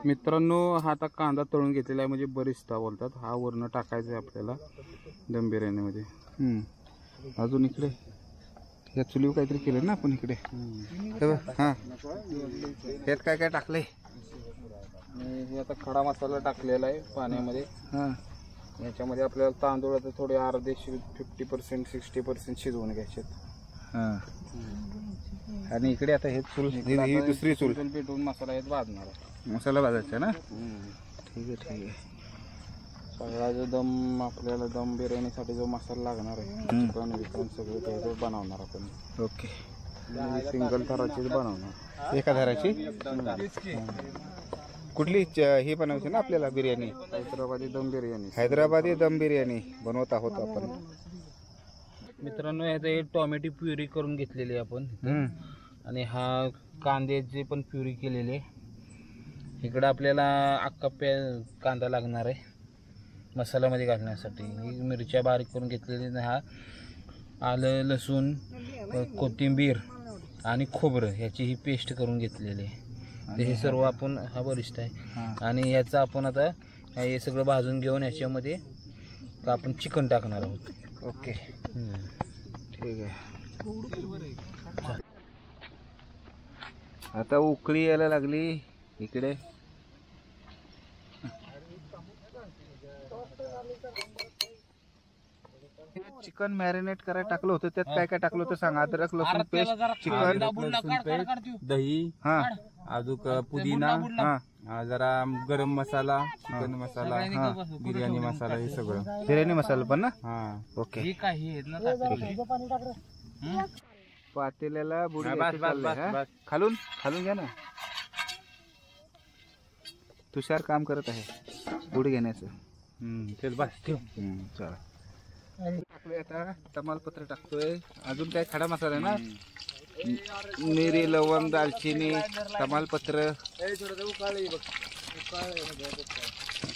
मित्रांनो हा आता कांदा तळून घेतलेला आहे म्हणजे बरिस्ता बोलतात. हा वरनं टाकायचा आहे आपल्याला दम बिर्याणीमध्ये. अजून इकडे या चुलीवर काहीतरी केलं ना आपण इकडे. हां ह्यात काय काय टाकलंय? हे आता खडा मसाला टाकलेला आहे पाण्यामध्ये. हां याच्यामध्ये आपल्याला तांदूळ आता थोडे अर्धे 50% 60% शिजवून घ्यायचे. हां आणि इकडे आता हे चूल ही दुसरी चूल पेटवून मसाला येत भाजणार आहे. मसाला भाजायचा ना. ठीक आहे ठीक आहे. सगळा जो दम आपल्याला दम बिर्याणीसाठी जो मसाला लागणार आहे चिकन विकन सगळं ते बनवणार आपण. ओके सिंगल थराचीच बनवणार. एका थराची कुठली हे बनवायची ना आपल्याला बिर्याणी? हैदराबादी दम बिर्याणी. हैदराबादी दम बिर्याणी बनवत आहोत आपण. मित्रांनो ह्याचं टोमॅटो प्युरी करून घेतलेली आहे आपण. आणि हा कांद्याची पण प्युरी केलेली आहे. इकडं आपल्याला अख्खा कांदा लागणार आहे मसाल्यामध्ये घालण्यासाठी. ही मिरच्या बारीक करून घेतलेली. हा आलं लसूण कोथिंबीर आणि खोबरं ह्याची ही पेस्ट करून घेतलेली आहे. हे सर्व आपण हा बरिस्ता आहे. आणि ह्याचं आपण आता हे सगळं भाजून घेऊन ह्याच्यामध्ये आपण चिकन टाकणार आहोत. ओके ठीक आहे. आता उकळी यायला लागली इकडे. चिकन मॅरिनेट करायला टाकलं होतं. त्यात काय काय टाकलं होतं सांगा? अद्रक लसूण पेस्ट, चिकन दही, हा अजून पुदिना, हा जरा गरम मसाला, चिकन मसाला, हा बिर्याणी मसाला, हे सगळं बिर्याणी मसाला पण ना. हा ओके. पातेल्याला बुडी खालून खालून घ्या ना. तुषार काम करत आहे बुडी घेण्याचं. तेच बस ठेव. चला टाकलोय आता तमालपत्र टाकतोय. अजून काय खडा मसाला आहे ना. मिरी लवंग दालचिनी तमालपत्र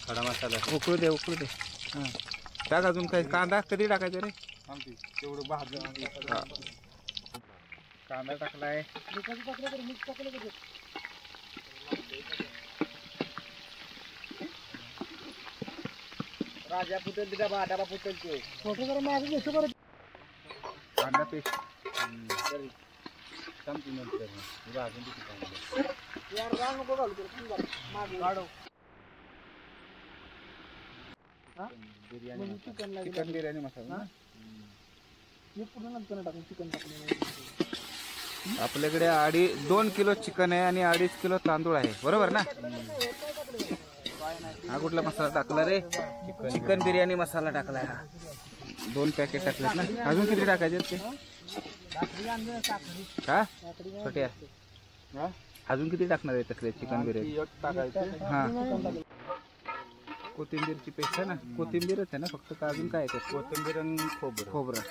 खडा मसाला उकळू दे उकळू दे. हां टाक. अजून काय कांदा कधी टाकायचा रे? तेवढं भाजून कांदा टाकलाय. राजा पुतल दिला बाटाला पुतल ते फोटो जरा मागे घेतो बरं. कांदा पेस्ट यार राग नको घालू मागे काढो. बिर्याणी चिकन बिर्याणी मसाला हे पूर्ण नंतर टाकून चिकन टाकलं. आपल्याकडे 2 किलो चिकन आहे आणि 2.5 किलो तांदूळ आहे बरोबर ना. हा कुठला मसाला टाकला रे? चिकन बिर्याणी मसाला टाकलाय. हा 2 पॅकेट टाकलेत ना. अजून किती टाकायचे ते? का छोट्या अजून किती टाकणार आहे तसले चिकन बिर्याणी? हा कोथिंबीरची पेस्ट आहे ना. कोथिंबीरच आहे ना फक्त का अजून काय आहे? कोथिंबीर आणि खोबरं. खोबरं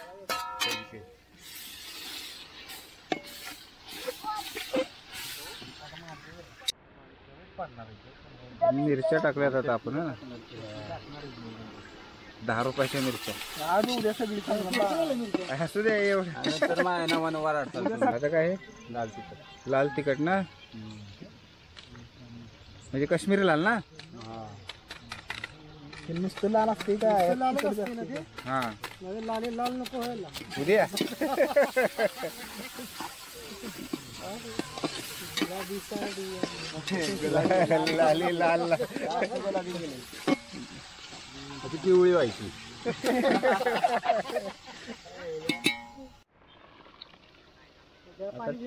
मिरच्या टाकल्यात आता आपण. 10 रुपयाच्या मिरच्या असू दे. एवढं आता काय लाल तिखट. लाल तिखट ना म्हणजे काश्मीरी लाल ना. नुसतं लाल असते काय? हा लाल लाल नको व्हायला उद्या. लाली लाल पिवळी व्हायची.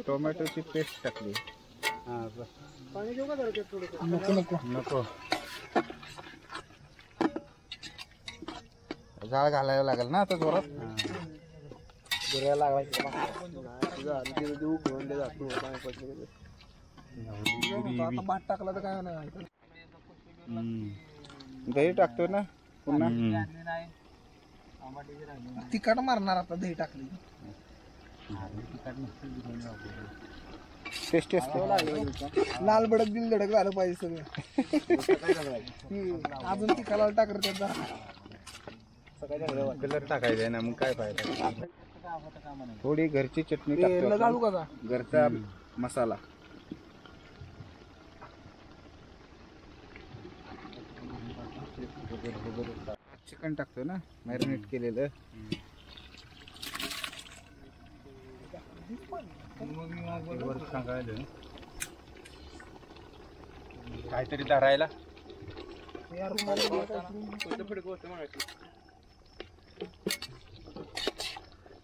टोमॅटोची पेस्ट टाकली. नको नको नको जाळ घालायला लागेल ना आता जोरात. गुऱ्या लागला भात टाकला तर काय नाही. दही टाकतोय ना पुन्हा. तिखट मारणार आता दही टाकली. टेस्टी असते. लाल भडक दिल धडक झालं पाहिजे सगळं. अजून तिखट टाकलं त्याचा कलर टाकायचा ना. मग काय पाहिजे? थोडी घरची चटणी टाकतो. घरचा मसाला चिकन टाकतोय ना मॅरिनेट केलेलं. काहीतरी धरायला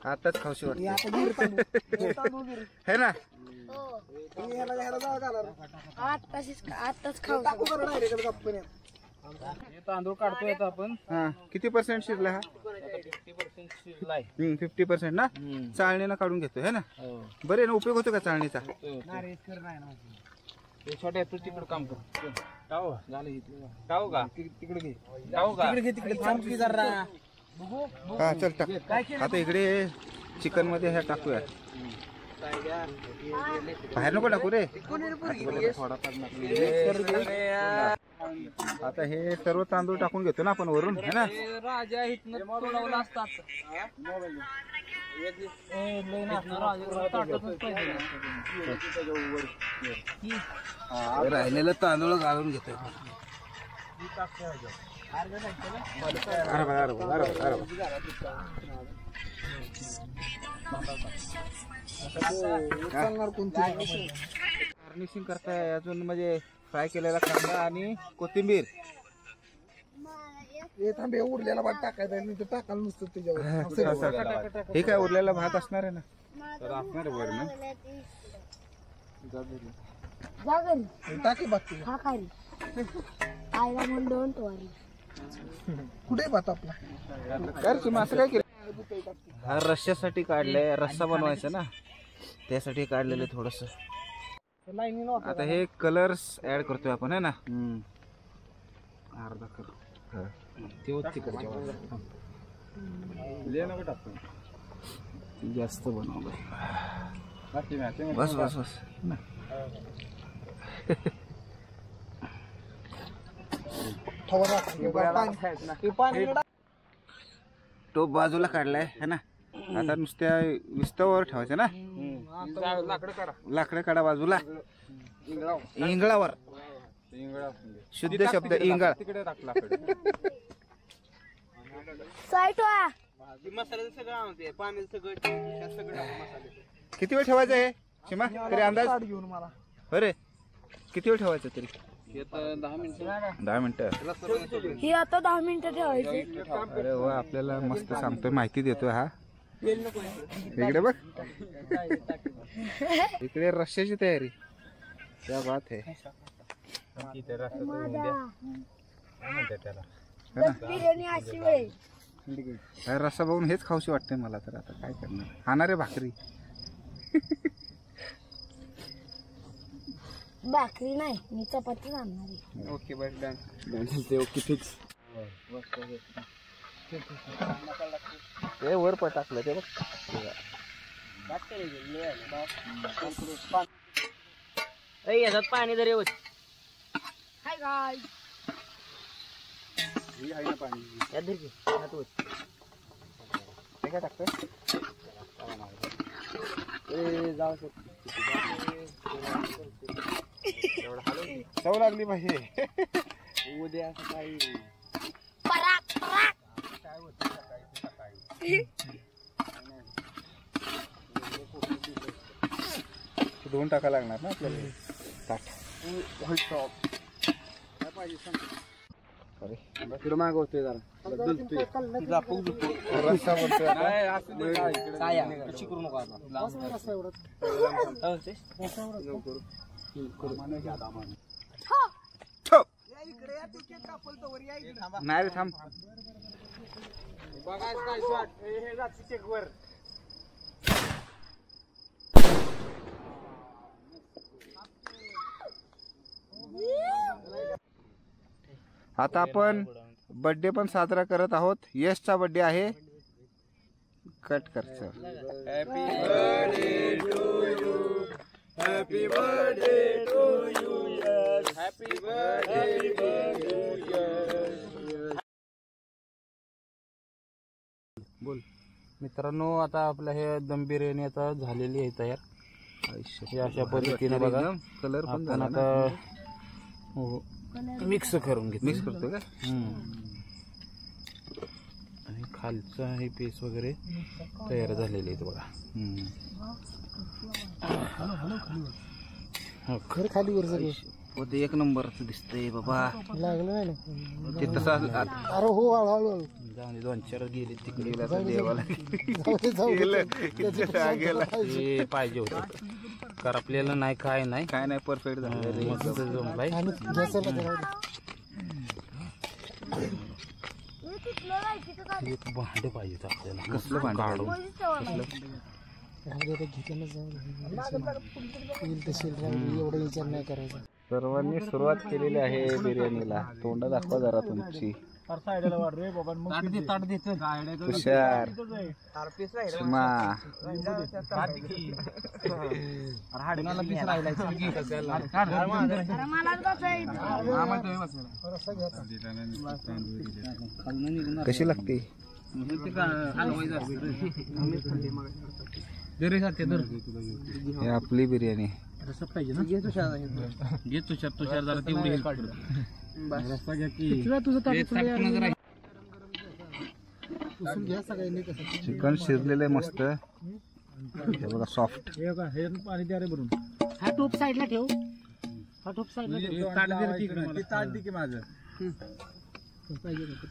आताच खाऊशी वाटते है ना. तांदूळ काढतोय आपण. हा किती % शिरला हा? 50% ना. चाळणीनं काढून घेतोय है ना. बरे ना उपयोग होतो का चाळणीचा? छोट्या तू तिकडे काम कर. टाव झालं टाव का तिकडे घे. टाव का तिकडे थांब की जरा. हा चल टाक. आता इकडे चिकन मध्ये ह्या टाकूया. बाहेर नको टाकू रे. आता हे सर्व तांदूळ टाकून घेतो ना आपण वरून है ना. राजा इथनं तोडवलं असतात. राहिलेलं तांदूळ घालून घेतोय. गार्निशिंग करताय अजून म्हणजे फ्राय केलेला कांदा आणि कोथिंबीर. उरलेला भात टाकायचा टाकायला नुसतं त्याच्यावर. हे काय उरलेला भात असणार आहे ना. तर असणार आहे बरं ना. टाकी बाकी कुठे भात आपला. काय तुम्ही असं काय केलं? हा रश्श्यासाठी काढलंय. रस्सा बनवायचा ना त्यासाठी काढलेलं थोडस. आता हे कलर्स ऍड करतोय आपण है ना. अर्धा कलर जास्त बनवलंय. बस बस बस तो बाजूला काढलाय है ना. आता नुसत्या विस्तवावर ठेवायचं ना. लाकडं काढा बाजूला. इंगळावर शुद्ध शब्द इंगळ. किती वेळ ठेवायचं आहे शिमा तरी अंदाज घेऊन मला. अरे किती वेळ ठेवायचं तरी? 10 मिनिटं. 10 मिनिटं. ही आता 10 मिनिटं ठेवायची. अरे वा आपल्याला मस्त सांगतोय माहिती देतोय हा. इकडे बघ इकडे रश्श्याची तयारी. क्या बात है. बिर्याणी अशी वेळ रस्सा बघून हेच खाऊशी वाटतंय मला. तर आता काय करणार. खाणार आहे भाकरी. भाकरी नाही मी चपाती आणणार. ओके बस डन. Okay fix. ते वर टाकलं ते बघ. याच्यात पाणी जरी होत. हाय गाय काय टाकतोय. चव लागली पाहिजे. उद्या सकाळी दोन टाका लागणार ना आपल्याला. ताट इकडे मागवतोय जरा. रस्सा बनतोय. करू नको आता. नाही रे थांब. बघायचं काय शॉट हे जाते चेक वर. आता आपण बर्थडे पण साजरा करत आहोत. यशचा बर्थडे आहे. कट कर. Happy birthday to you. Happy birthday to you. Happy birthday to you. बोल मित्रांनो आता आपलं हे दम बिर्याणी आता झालेली आहे तयार. अशा पद्धतीने बघा. कलर पण आपण आता मिक्स करून घेतो. मिक्स करतो का. आणि खालचं हे पीस वगैरे तयार झालेले आहेत बघा. खरं खाली वर सगळं होते एक नंबरच दिसतंय बाबा. लागलं नाही ना ते तसं अरे हो हळूहळू जाऊन 2-4 गेले तिकडे देवाला हे पाहिजे होतं. करपलेलं नाही काय नाही परफेक्ट झालं मस्त जमलाय. एक भांडं पाहिजे आपल्याला. कसलं भांडं काढून एवढा विचार नाही करायचा. सर्वांनी सुरुवात केलेली आहे बिर्याणीला. तोंड दाखवा जरा तुमची. तुषार सुमा कशी लागते? हे आपली बिर्याणी. तुषार जरा तेवढी चिकन शिजलेलं आहे मस्त. हे बघा सॉफ्ट. पाणी द्या रे भरून. हा टोप साईडला ठेव. हा टोप साईडला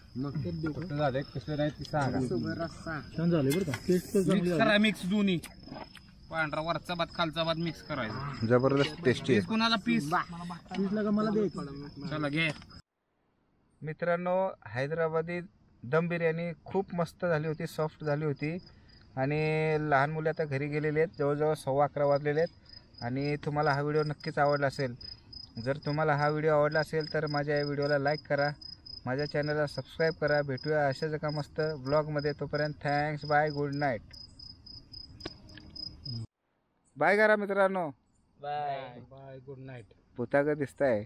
माझं झालंय कसं नाही छान झाले बरं का. मिक्स दोन्ही पांढरा वरचा भात खालचा भात मिक्स करायचा. जबरदस्त टेस्टी आहे. कोणाला पीस लागा मला द्यायचं. चला घे. मित्रांनो, हैदराबादी दम बिर्याणी खूप मस्त झाली होती, सॉफ्ट झाली होती. आणि लहान मुले आता घरी गेलेले आहेत. जवळजवळ 11:15 वाजलेले आहेत. आणि तुम्हाला हा व्हिडिओ नक्कीच आवडला असेल. जर तुम्हाला हा व्हिडिओ आवडला असेल तर माझ्या या व्हिडिओला लाईक करा, माझ्या चॅनलला सबस्क्राईब करा. भेटूया अशाच एका मस्त ब्लॉगमध्ये. तोपर्यंत thanks, bye, good night. Bye करा मित्रांनो. Bye bye good night. पुताग दिसताय.